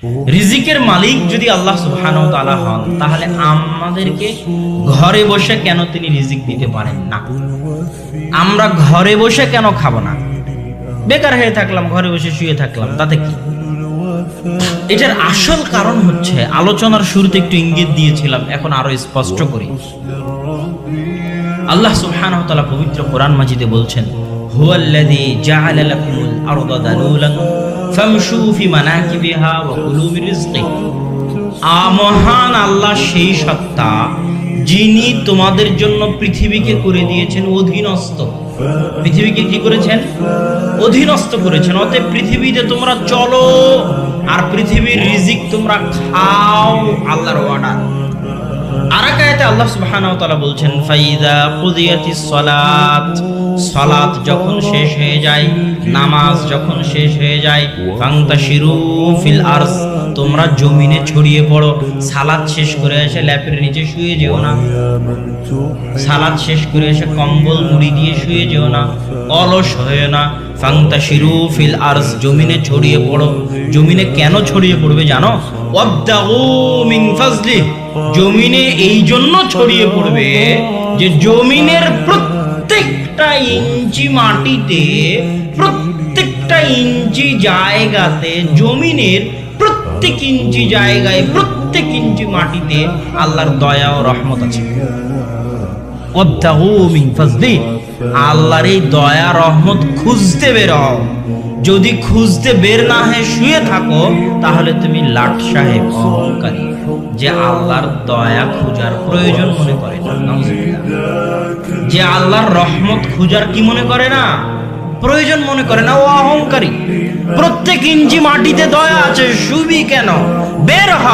রিজিকের মালিক যদি আল্লাহ সুবহানাহু ওয়া তাআলা হন, তাহলে আমাদেরকে ঘরে বসে কেন তিনি রিজিক দিতে পারেন না? আমরা ঘরে বসে কেন খাবো না? বেকার হয়ে থাকলাম, ঘরে বসে শুয়ে থাকলাম, তাতে কি? এটার আসল কারণ হচ্ছে, আলোচনার শুরুতে একটু ইঙ্গিত দিয়েছিলাম, এখন আরো স্পষ্ট করি। আল্লাহ সুবহানাহু ওয়া তাআলা পবিত্র কোরআন মাজিদে বলছেন, হুয়াল্লাযী জাআলা লাকুমুল আরদা দালুলান ফামশু ফি মানাকিবিহা ওয়া কুলু মির রিজকিহি। মহান আল্লাহ সেই সত্তা যিনি তোমাদের জন্য পৃথিবীকে করে দিয়েছেন অধীনস্থ। পৃথিবীকে কি করেছেন? অধীনস্থ করেছেন। অতএব পৃথিবীতে তোমরা চলো আর পৃথিবীর রিজিক তোমরা খাও, আল্লাহর অর্ডার। আরেক আয়াতে আল্লাহ সুবহানাহু ওয়া তাআলা বলছেন, ফাইযা কুদিয়াতিস সালাত, সালাত যখন শেষ হয়ে যায়, নামাজ যখন শেষ হয়ে যায়, ফান্তাশিরু ফিল আরজ, তোমরা জমিনে ছড়িয়ে পড়ো। সালাত শেষ করে এসে ল্যাপের নিচে শুয়ে যেও না। সালাত শেষ করে এসে কম্বল মুড়ি দিয়ে শুয়ে যেও না, অলস হয়ে না। ফান্তাশিরু ফিল আরজ, জমিনে ছড়িয়ে পড়ো। জমিনে কেন ছড়িয়ে পড়বে জানো? ওয়াবতাগু মিন ফাজলি, জমিনে এই জন্য ছড়িয়ে পড়বে যে জমিনের প্রত্যেকটা ইঞ্চি মাটিতে, প্রত্যেকটা ইঞ্চি জায়গাতে, জমিনের প্রত্যেক ইঞ্চি জায়গায়, প্রত্যেক ইঞ্চি মাটিতে আল্লাহর দয়া ও রহমত আছে। ওয়াবতাগু মিন ফাজলি, আল্লাহর এই দয়া রহমত খুঁজতে বের হও। যদি খুঁজতে বের না হয়ে শুয়ে থাকো, তাহলে তুমি লাট সাহেব, অহংকারী, যে আল্লাহর দয়া খুঁজার প্রয়োজন মনে করে না, যে আল্লাহর রহমত খুঁজার কি মনে করে না, প্রয়োজন মনে করে না, ও অহংকারী। প্রত্যেক ইঞ্চি মাটিতে দয়া আছে, শুবি কেন? বের হ,